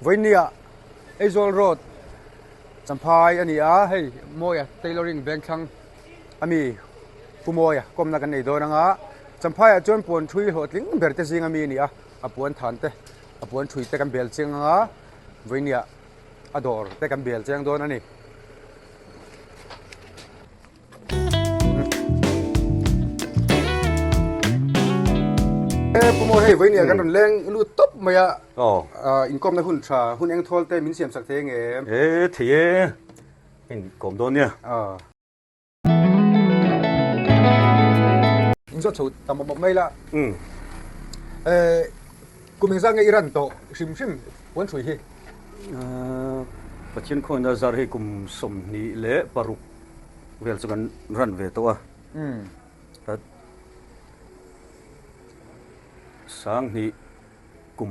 วันนี้ไอ้โซลโรดสัมภาษณ์อันนี้ให้มวยเทเลอริงแบงค์ชังอามีผู้มวยกรมนักการเงินโดนงะสัมภาษณ์จนปวนช่วยหดลิงเบอร์เตซิงอามีนี่ปวนทันเตปวนช่วยเตกันเบลซิงงะวันนี้ดอร์เตกันเบลซิงโดนอันนี้ผู้มวยให้วันนี้กันแรงรู้ตบมาอินคอมในหุ่นชาหุ่นเองทอลเตมินเสียมสักเทงที่เห็นกลมโดนเนี่ยอินสุดสุดแต่บอกไม่ละกูมีสังเกตอิรันโตชิมวันช่วยให้ปัจจุบันคนจะจารีกุมสมนิเละปารุเวลสุกันรันเวตัวแต่สังนิกุม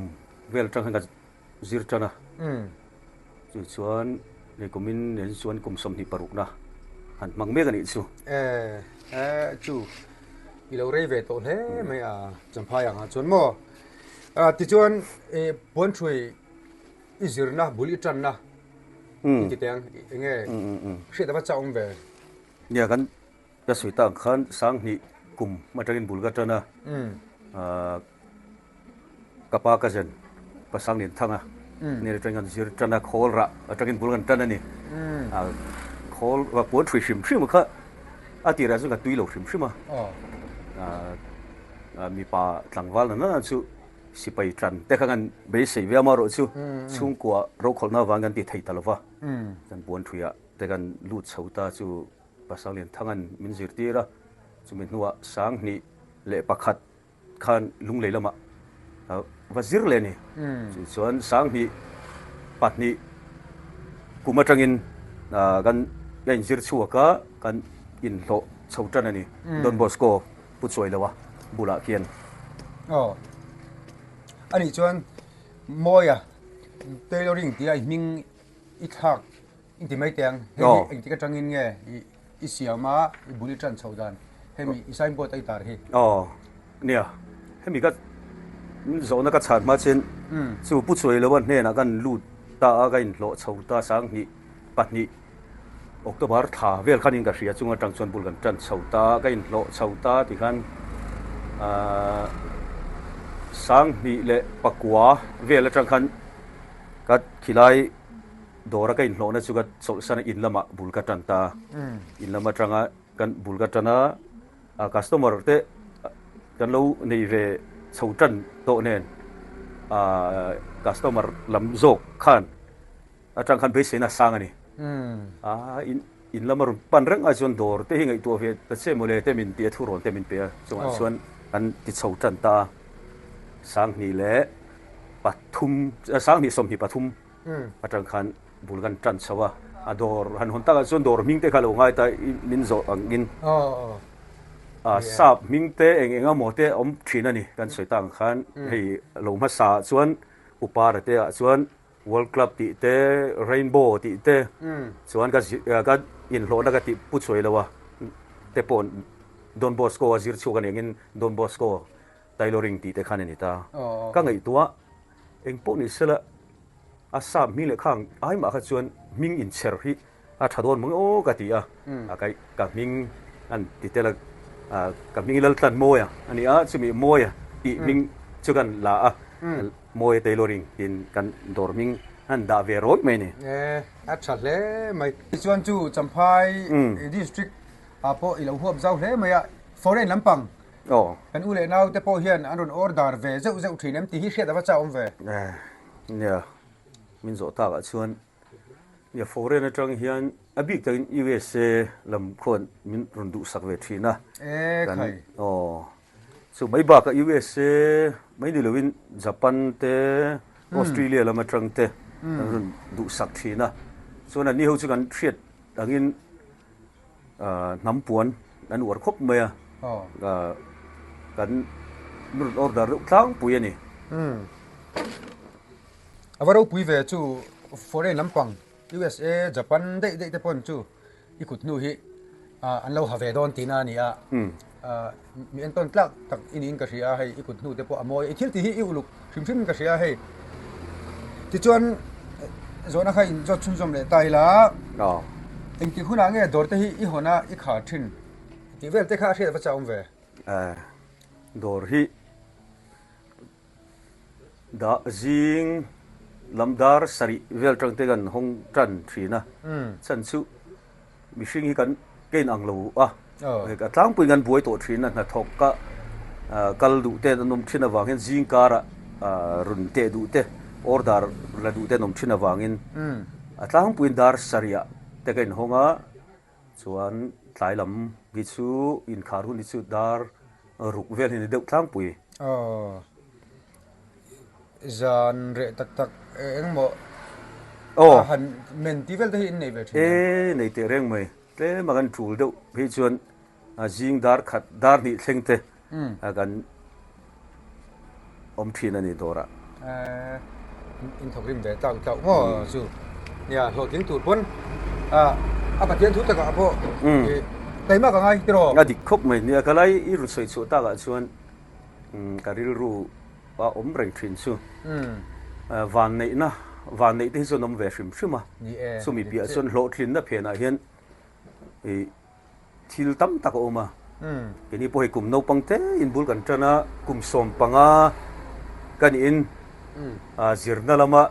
เวลจังหันกับจิรจนะจุดส่วนในกุมินเห็นส่วนกุมสมนิปารุนะหันมังเมกันอีกสูจูอีเราเรียเวโตเล่ไม่จำพาอย่างส่วนโมที่ส่วนปวนช่วยอิจิรนะบุลิจันนะที่เตียงเงี้ยเชื่อแต่ว่าจะองเวเนี่ยกันจะสุดต่างขันสังนิกุมมาจากอินบุลกัจนะกับปากกันภาษาเนี่ยทั้งนี่เรื่องการจิรจนะโคลระจากอินบุลกันจันนี่โคลว่าปวนช่วยชิมมันก็อาทิตย์ละสุดก็ตุยหลอกชิมมามีป่าหลังวัลนั่นจู่สิไปจันแต่ขันเบสเวียมารู้จู่ช่วงกว่าเราคนน่าวังกันติดไทยตลอดว่ากันปวนช่วยแต่กันลูดเสาตาจู่ภาษาเนี่ยทั้งนั้นมินจิรตีระจู่มินหัวสังนี่เละปักขัดขันลุงเลยละมาว่าจิรเลยนี่ส่วนสังนี่ปัดนี่กูมาจังอินกันยันจิรชัวก็กันอินโลเสาจันนี่ดอนบอสโกพูดสวยเลยวะบุระเพียนอันนี้ชวนมวยเทเลอริงที่ไอ้มิงอีกหักอินที่ไม่เตียงเฮ้ยอินที่ก็จังอินไงอีเสียมาอีบุรีจันชาวดานเฮ้ยมีอีไซม์บอตไอตาร์เฮ้เนี่ยเฮ้ยมีก็โซนก็ชาร์มาเช่นสู้พูดสวยเลยวะเนี่ยนะกันลูดตากันโลชาวตาสังนี่ปัดนี่ออกตัวบาร์ท่าเวลขันยิงกับเสียจุงจังชวนบุลกันจันชาวตากันโลชาวตาที่ขันสังนี่เละปักว่าเวลจังขันกัดขีไลดอระกันโลนั่นสุกัดโซสันอินละมาบุลกันจันตาอินละมาจังกันบุลกันจันนะคัสโตมอร์เตกันเราในเวชาวจันโตเนนคัสโตมอร์ลำโจกขันจังขันเบสนะสังนี่อินละมารุปันเรื่องอาจวนดอร์เตหิงไอตัวเวทเซโมเลเตมินเตียทุรอนเตมินเปียจงอาส่วนอันติดชาวจันตาสังนี่แหละปัทุมสังนี่สมหิปัทุมปัจจังคันบุลกันจันชาวะดอร์หันหนตาส่วนดอร์มิงเตะขลุ่งไงแต่มินโซอังกินทราบมิงเตะเองอ่ะหมดเตะอมชีนั่นนี่กันสวยต่างคันให้ลงมาสาส่วนอุปาระเตะส่วนWorld Club ติเตะ Rainbow ติเตะส่วนก็อินโลนักติพูดสวยเลยวะเตะปนดอนบอสโกจิรชูกันอย่างงี้ดอนบอสโกไทเลอริงติเตะขันนี่ตาก็ไงตัวเองพวกนี้เสละอาสามีเลยข้างไอ้มาขจวนมิงอินเชอร์ฮีถ้าโดนมึงโอ้กติกับมิงอันติเตะละกับมิงลัลตันโมยอันนี้จะมีโมยอีมิงชูกันละมวยเทเลอริงกินกันดอร์มิงฮันดาเวโรยไหมเนี่ยอัดชัดเลยไม่ชวนจู่จำพายดิสทริกพออีเราหัวเจ้าเลยไม่ฟอร์เรนลำปังกันอุเลนเอาแต่พอเฮียนอันนั้นออร์ดาร์เวเจ้าทีนั้นที่ฮิเชียแต่ว่าเจ้าอมเวเนี่ยมินโซตากชวนเนี่ยฟอร์เรนจังเฮียนอบิกจากยูเอสเอลำคนมินรุนดูสักเวทีนะกันสุไม่บอกกับยูเอสเอไม่ดีเลยวินญี่ปุ่นเตะออสเตรเลียแล้วมาจังเตะดูสักทีนะส่วนอันนี้เขาจะกันเทียดอันนี้น้ำปวนนั่นวัดครบเมียกันนู่นออร์ดาร์ทั้งปุยนี่เอาว่าเราปุยเวจู่ฟอร์เรนลำปัง USA ญี่ปุ่นได้ปนจู่อีกุดนู่ฮีอันเราหาเวดอนตีนานี่มีอันต้นกลักตักอินก็เสียให้อีกุดนู่แต่พออโมยไอ้ที่ที่อีอุลุกชิมก็เสียให้ ที่จวนโซนนะคะอินจอดชุนจอมเลยตายละ อ๋อ อิงที่คุณอ่างเงี้ยดอร์ที่อีหัวหน้าอีขาทิ้นที่เวลเตะขาเทียบพระเจ้าองค์เว ดอร์ฮีดาจิงลำดาร์สรีเวลตรังเตกันห้องจันทรีนะฉันสุมิชิงฮีกันเกณฑ์อังลูอ่ะก็ตั้งปุ่นกันบวยตัวทรีนะนะทอกก็กัลดูเตนนมชินาวางินจิงการะรุนเตดูเตออร์ดาร์ละดูเตนมชินาวางินตั้งปุ่นดาร์สรีอะเตกันห้องอ่ะส่วนหลายลำดิสูอินคารุนดิสูดาร์รุกเวลนี่เด็กตั้งปุ่นจานเรตักตักเอ็งโมหันเมนที่เวลที่อินในเวทีในเตเร่งไหมเต้มากันถูกเดียวพี่ชวนจิงดาร์ขัดดาร์นี่เซ็งเตกันอมทีนั่นนี่ตัวละอินทอกริมเวต้าเจ้าโอ้จู่เนี่ยโหทิ้งตูดพ้นปะเทียนทุกตะกับพ่อแต่มากกว่าไงที่รอดิคบไหมเนี่ยก็เลยอีรุ่ยสุดตากับชวนการิรู้ว่าอมเร่งทิ้งชูวันนี้นะวันนี้ที่ส่วนนมเวชิมใช่ไหมสมัยปีส่วนโหลทิ้งนะเพียงอะไรเห็นทิลตั้มตะกอมาทีนี้พอให้กลุ่มนกปังเตอินบุลกันจนะกลุ่มสมปังกันอินจิรนัลมา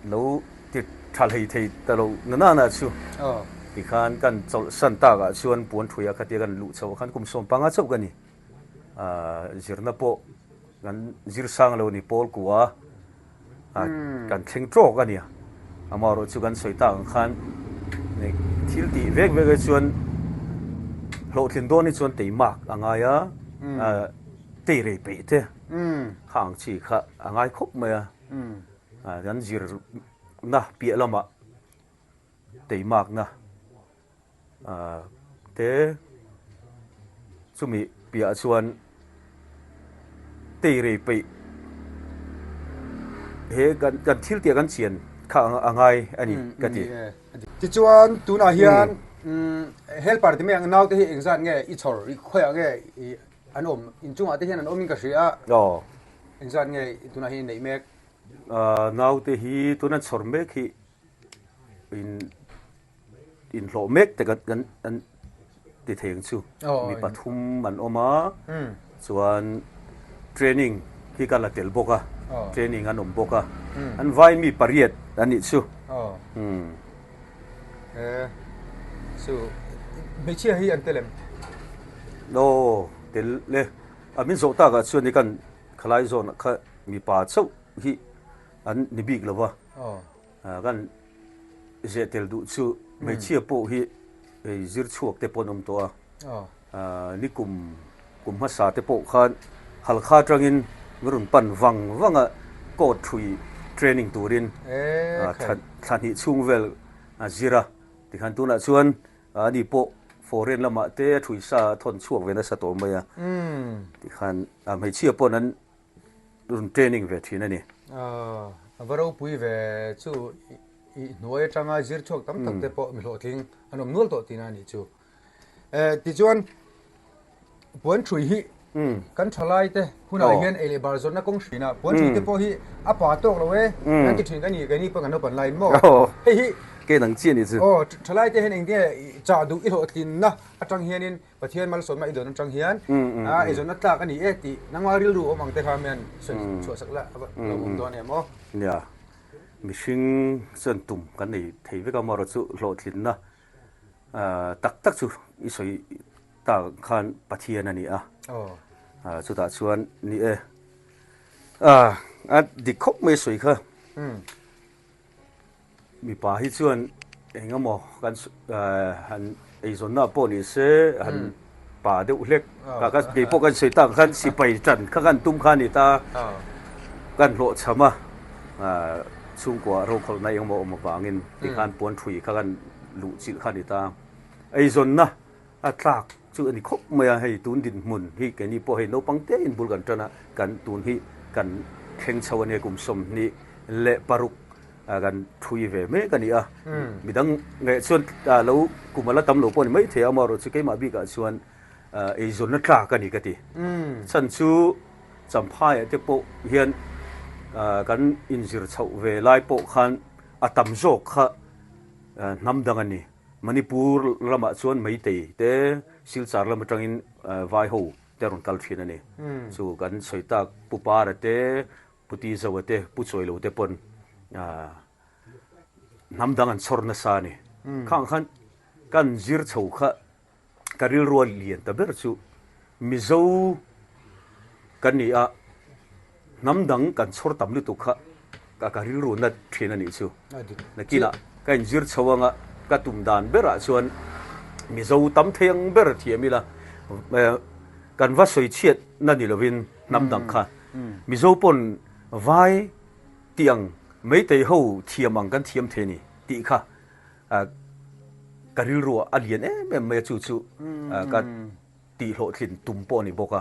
แล้วติดทัลให้ที่ตลอดนั่นน่ะชูที่ขันกันสันตากชวนปวนถุยขัดเดียกันลุชาวขันกลุ่มสมปังชอบกันนี่จิรนับโปกันจิรสังเรานี่ปอลกัวกันเชิงโตกันเนี่ยมาเราชูกันสวยตาขันนี่ทิลตีเวกชวนโหลดทิ้งโดนนี่ชวนตีมากอ่างไงตีเรย์ไปเถอะข้างชีขะอ่างไงครบไหมยันจิรนะเปียละมาตีมากนะเตสุมีเปียชวนตีเรย์ไปเฮกันทิลเตียกันเชียนข้างอ่างไงอันนี้กันทีที่จวนตัวน่าเฮียนเฮลปาร์ติเมียงนาวที่เองซันเงี้ยอีชอร์อีข่อยเงี้ยอันอมอินจุงอาที่เห็นอันอมมิงกษีเองซันเงี้ยตัวน่าเฮียนในเมกนาวที่ฮีตัวนั้นชอร์เมกฮีอินโลเมกแต่กันอันติดเทียงชูมีปฐุมมันออกมาส่วนเทรนนิ่งที่กันละเตลบกะเทรนนิ่งอันอมบกะอันไว้มีปริยัติอันนี้ชูสู้ไม่เชื่อให้อันเตลมโน่เตลเล่มินโซตากะส่วนนี้กันคลายโซนค่ะมีป่าเช่าที่อันนิบิกแล้ววะกันเจเตลดูชูไม่เชื่อปุ๊ที่จิรชวกเตปนมตัวนี่กลุ่มภาษาเตปขันฮัลคาจังอินกรุ่นปั่นวังกดทุยเทรนนิ่งตัวรินทันหิชุงเวลจิระที่ขันตัวน่ะชวนนี่โปฟอร์เรนละมาเตะถุยซาทนช่วงเวนัสตัวมาที่ขันไม่เชื่อปนั้นรุ่นเทรนนิ่งเวทีนั่นนี่ว่าเราปุยเวชูหน่วยจังอาจิรชกตั้มตั้งแต่ปมิโลทิ้งอันนั้นนู่นตัวที่นั่นนี่ชูที่ชวนปวนถุยฮิกันทลายเตะคุณอาเห็นเอเลบาร์ซอนนักกงสีน่ะปวนถุยเตะพอฮิอาปาโตกเลยเว้ยนั่นจะถึงกันนี่เพิ่งกันโนปันไลน์มั่วเฮ้ยเกนังเจียนี่สิทลายเตะเห็นเองเนี่ยจ่าดูอิโลทินนะจังเฮียนินประเทศมาลสนมาอีโดนจังเฮียนไอโซนัตตากันนี่ตีนังวาริลรู้มังเตะคาเมนชัวสักละเราบุญตัวเนี่ยมั่วเนี่ยมิชิงเส้นตุ่มกันนี่ที่วิกามารสุโลทินนะตักสุอิสอยตาขันประเทศนั่นนี่สุดท้ายชวนนี่ดิคบไม่สวยค่ะมีป่าที่ชวนเองก็มองกันหันไอ้ส่วนหน้าปนิเสหันป่าเด็กเล็กก็ปีพวกกันสวยต่างกันสิไปจันกันตุ้มขันนี่ตากันโหลชมาช่วงกว่าเราคนในยังมองมาบางินที่ขันปวนถุยกันลุจิขันนี่ตาไอ้ส่วนน่ะตากช่วงนี้คบไม่ให้ตุนดินมุนที่แกนี่พอให้เราปังเตอินบุลกันจนะกันตุนที่กันเข่งชาวเนี่ยกลุ่มสมนี่เละปารุกกันทุยเวเมกันนี่มีดังเงยส่วนเรากลุ่มละตำรวจปนไม่เที่ยวมารถสกัยมาบีกันส่วนไอ้ส่วนนักล่ากันนี่กันทีฉันชูจำพายเตปเฮียน kan injir chau ve lai po khan atam jok kha namdang ani manipur lama chuan meitei te silchar lama tangin vai ho terun kal thin ani chu kan soitak pupara te puti zawate puchoi lo te pon namdang an chorna sa ni khang khan kan zir chau kha karil rual lian ta ber chu mizo kan ni a namdang kan chor tam lu tu kha ka karil ru na thin ani chu na kila kan zir chawanga ka tum dan bera chuan mizo tam theng ber thiamila kan va soi chiat na ni lovin namdang kha mizo pon vai tiang mấy tay hậu thiam ang kan thiam thế ni ti kha karil ru alien me chu chu ka ti lo thin tum po ni boka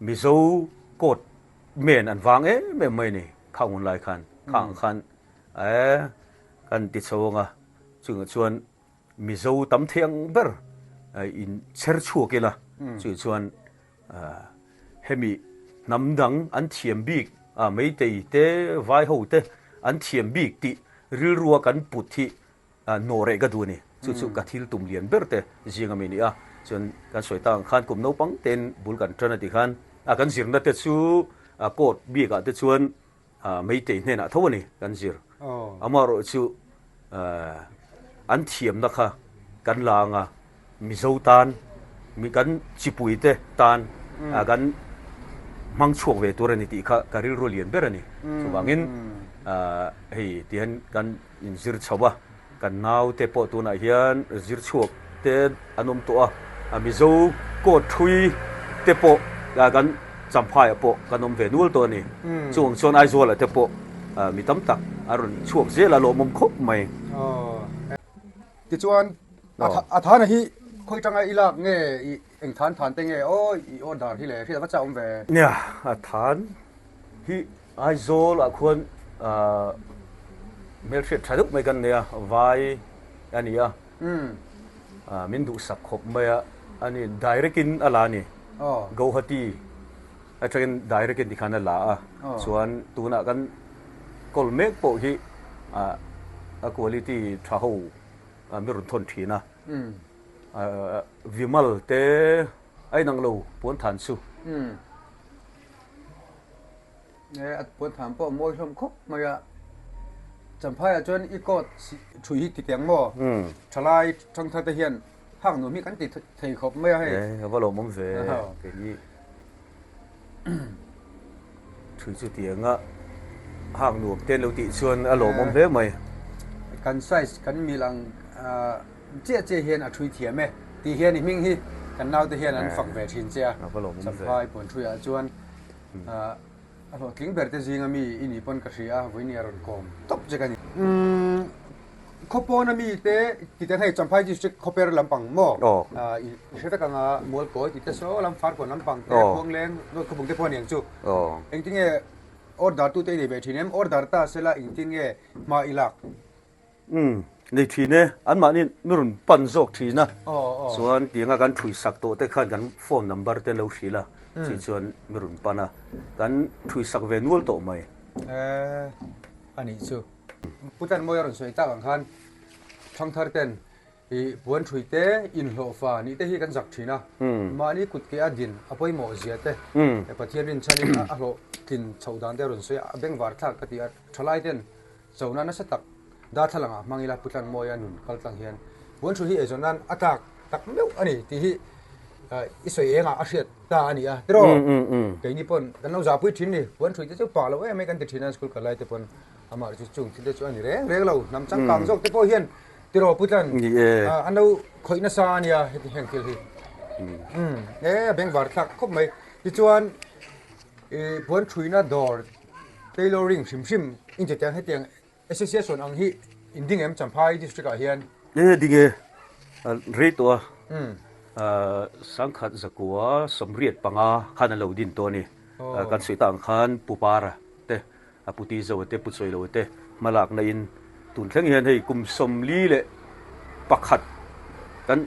mizo kot men an wang me ni khang lai khan khang khan kan ti chawanga chung chuan mizo tam thiang ber in cher chu ke la chu chuan hemi namdang an thiam bik mấy tay te vai hậu te an thiam bik ti ril ruwa kan put thi nore ga du ni chu chu ka thil tum lian ber te jinga mi ni chuan kan soitang khan kum no pang ten bul kan trana ti khan kan zirna te chu kot bi ka te chuan mấy tay ne na thawani kan zir amaro chu an thiam na kha kan langa mizo tan mi kan chipui te tan kan mang chuak ve tur ani ti kha karil ro lian ber ani chu wangin hei tian kan in zir chawa kan nau te po tu na hian zir chuak te anom to a mizo ko thui te po kan champhai po kanom ve nul to ni chung chon ai zola te po mi tam tak arun chuak zela lo mom khop mai ti chuan a thana hi khoi tanga ilak nge eng than te nge o I order hi le hi va cha ve nya a than hi ai zol a khon melfit thaduk mai kan ne vai ani min du sak khop mai ani direct in ala ni Guwahati atagin direct in dikhana la chuan tuna kan kolmek po hi a quality thaho mirun thon thina vimal te ai nang lo pon than su at pon than po moi hlom khop maya champhai chon I kot thui hi ti tiang mo thalai thang tha te hian hang no mi kan ti thei khop mai he va lo mom ve ke ni thui chu tianga hang nuam ten lo ti chuan a lo mom ve mai kan size kan milang che hian a thui thiam me ti hian I ming hi kan nau te hian an fak ve thin chia champhai pon thui a chuan a lo tling ber te jinga mi ini pon ka ria voini aron kom top je kan khopon mi te ti te hai champhai district khoper lampang mo I heta ka nga mol ko ti te so lam far ko lampang te khong leng no khobung te pon yang chu engting e order tu te ni be thinem order ta sela engting e ma ilak nei thi ne an ma ni nurun pan jok thi na chuan tianga kan thui sak to te khan kan phone number te lo hri la chi chuan nurun pana kan thui sak ve nual to mai ani chu putan moyaron soi ta khan thang thar ten I buan thui te in hlo fa ni te hi kan jak thina ma ni kut ke adin apoi mo zia te e pathiarin chanin a hlo tin chaudan te ron soi a beng war thak ka ti a thalai ten chona na sa tak da thalanga mangila putan moya nun kaltang hian buan thui hi ezonan atak tak meu ani ti hi isoi enga a hriat ta ani a tro ke ni pon kan no za pui thin ni buan thui te chu pa lo e mai kan ti thina school ka lai te pon amar chu chung ti te chu ani reng lo nam chang kang jok te po hian tiro putan ano khoi na sa ania heti heng kil hi beng war thak khop mai ti chuan buan thui na dor tailoring sim in te tang hetiang association ang hi inding em champhai district a hian dinge re to sangkhat zakua somriat panga khana lo din to ni kan suitang khan pupara te aputi zawate puchoi lo te malak na in tun thleng hian hei kum som li le pakhat kan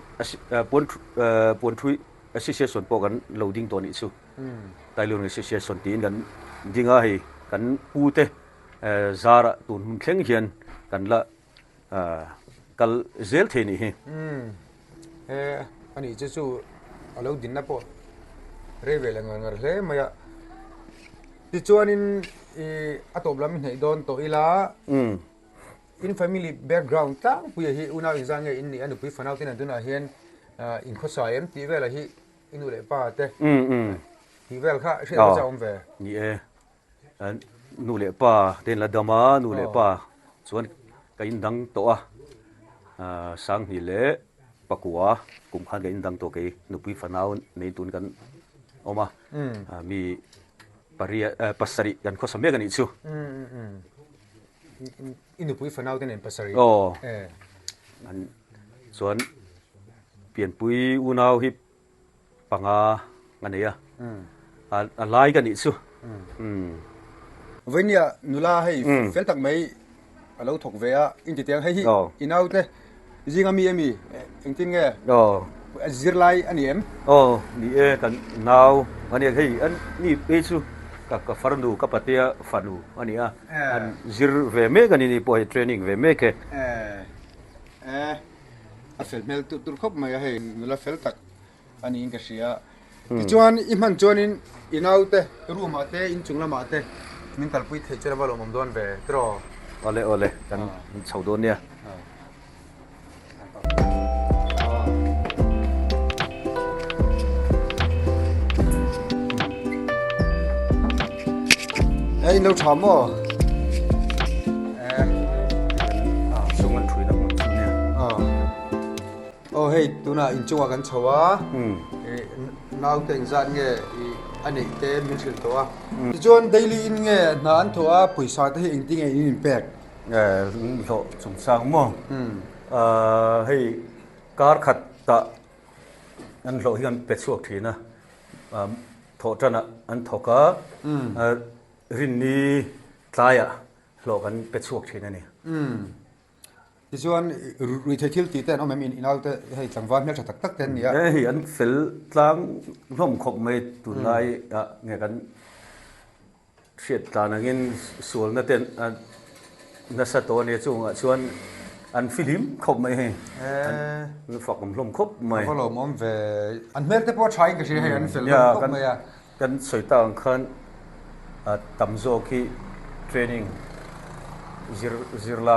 pon thui association po kan loading to ni chu tailon association tin kan dinga hei กันปูเตซาระตุนหุ่นเข่งเฮียนกันละกัลเซลเทนี่อันนี้จะสู้เอาแล้วดินนะปอเรเวลงานเลยมายาที่ชวนอัตบลำให้โดนตัวอีลาin family background ตั้งผู้ใหญ่ที่อุณาอิจังเงอินนี่อันนี้ผู้ฟังเอาที่นั่นตัวน่ะเห็นอินข้อสายที่เวลาที่อินุเลป้าเต้ที่เวลค่ะเชื่อว่าจะอมเวนี่นูเลป้าเดินละดามานูเลป้าส่วนกินดังตัวสังนี่เละปักวัวกุมขันกินดังตัวกี่นูผู้ฟังเอาในตุนกันออกมามีปริยปัสสริกันข้อสมัยกันอีกชั่วอินุปุยฟันเอาที่นั่นภาษาอีอันส่วนเปลี่ยนปุยอุณเอาฮิปังอาอันนี้อะไรกันอีกชั่ววันนี้นุลาให้เฟลตักไม่เราถกเวียอินติเตียงให้อินเอาเต้จริงอามีเอ็งจริงไงซิร์ไลอันนี้นี่กันนาวอันนี้ให้อันนี่เปชั่วกับฟาร์ดูกับปฏิยาฟานูอันนี้อันซิร์เวเมกันนี่พอให้เทรนนิ่งเวเมกเฟลเมลตุลคบมาให้นุลาเฟลตักอันนี้อินกระเชียที่จวนอิมันจวนอินเอาเต้รู้มาเต้อินจุงละมาเต้มินตัลปุยเทเจอร์บอลมันโดนเวตรอโอเล่กันชาวโดนเนี่ยเราทำอ่ะส่งมันถุยน้ำมันเนี่ยเฮ้ยตัวน่ะอินจัวกันชัวน้าวเต็งจันเงี้ยอันนี้เต็มมิลล์ตัวจวนเดลี่อินเงี้ยนานตัวปุ๋ยสาดให้อินติ้งอินแปกโหสงสารมั้งให้การขัดตะอันโหที่กันเป็ดสวกทีนะโถจันอ่ะอันโถก็รินนี่ตายอ่ะโลกันเป็ดสวกทีนั่นนี่ที่ส่วนรีเทลตีเต้นเอาไม่มีอินเอาแต่ให้จังหวะเมื่อจะตักเต้นเนี่ยอันเฟลตั้งร่มขบไม่ตุนไล่เงี้ยกันเสียตานักินส่วนนั่นเต้นนัสตัวเนี่ยช่วงส่วนอันฟิลิมขบไม่ให้ฝักลมขบไม่ก็ลมเวอันเมื่อแต่พอใช้ก็ใช่ให้อันเฟลขบไม่กันสวยต่างกันตั้มโซกีเทรนนิ่งซิร์ไล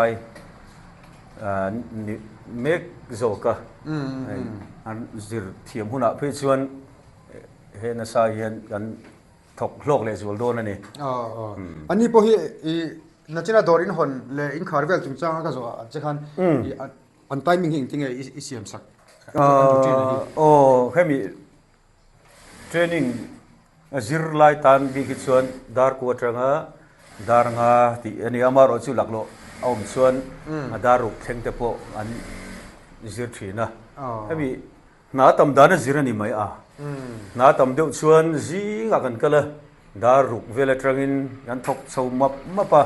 เมกโซกะอันซิร์ทีมหุ่นอ่ะเพื่อชวนเห็นสายเห็นกันถกโลกเลยส่วนโดนนั่นนี่อันนี้พอที่นั่นจะน่าดอรินหอนเลยอินคาร์เวลจุงจ้างก็จะจะคันอันไทมิ่งจริงๆอีเสียมสักให้มีเทรนนิ่งซิร์ไลตันบิกิชวนดาร์กวัตรงาดาร์งาที่อันนี้อามาร์อจุลักโลเอาชวนดารุกเข่งเตปโออันซิร์ทีนะให้มีน้าตำดานซิร์นี่ไม่น้าตำเดียวชวนซีกันก็เลยดารุกเวลตรังอินยันทกสาวมาปะ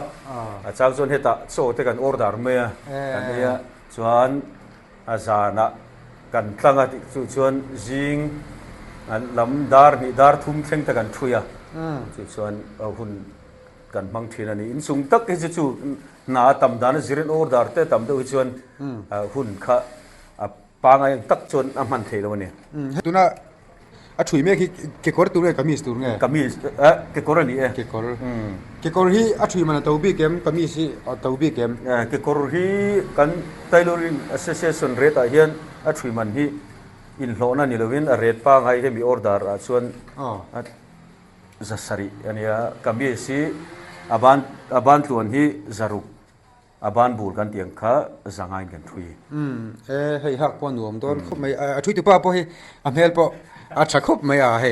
จากส่วนเหตุโซ่เตกันออร์ดาร์เมียอันนี้ชวนอาจารย์กันตั้งแต่ชวนซิงอันลำดาร์นี่ดาร์ทุ่มเข่งเตกันช่วยชวนหุ่นกันบางทีนั่นนี่อินสุงตักให้จู่น้าตำดานซิรินออร์ดาร์เตตำเดียวชวนหุ่นข้าปางยังตักชวนอามันเทลวันนี้ตัวน่ะช่วยเมื่อกี้เกคอร์ตัวเนี่ยกามิสตัวเนี่ยกามิสเกคอร์นี่เกคอร์ที่ช่วยมันตัวบีเกมกามิสตัวบีเกมเกคอร์ที่กันไทเลอริงแอสเซสชันเรทเฮียนช่วยมันที่อินโลนั่นนี่เลวินเรทปางให้มีออร์ดาร์ชวนจัสรีอันนี้กามิสอาบันตัวนี้จารุกอาบันบูร์กันเตียงข้าจังไงกันทุยให้หักปนรวมต้นเขาไม่ช่วยตัวป้าพอให้อเมริกาอาชักคบไม่ให้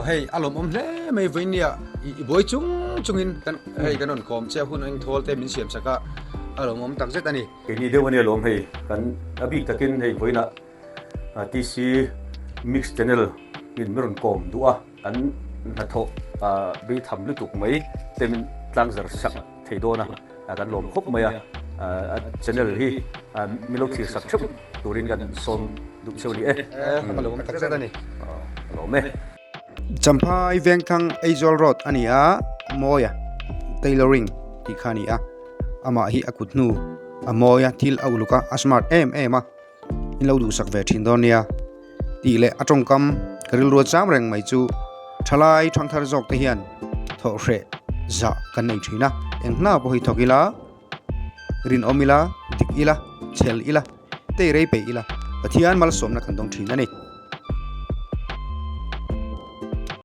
ให้อารมณ์อมเล่ไม่วินเนี่ยอีบอยจุงอินกันให้กันนนคอมเจ้าหุ่นเองทอลเต็มเสียมสักอารมณ์อมตั้งใจตันนี่นี่เดี๋ยววันนี้ลมให้กันอภิตะกินให้บอยน่ะที่ซีมิกซ์ชแนลกินไม่รุนคอมดูอันนัทโตไปทำลุตุกไหมเต็มตั้งใจสักเทโดนะกันลมคบไหมชแนลที่มิโลคิสักชุบตัวรินกันส่งดูเชลลี่อารมณ์ตั้งใจตันนี่ลมไหมจำพายเวงคังไอจอลรอดอันนี้ moya tailoring ti khani a ama hi akut nu a moya thil auluka a smart em a in lo du sak ve thin don nia ti le atong kam karil ro cham reng mai chu thalai thang thar jok te hian tho hre za kan nei thina eng na bo hi thokila rin omila dik ila chel ila te rei pe ila pathian mal som na kan dong thina ni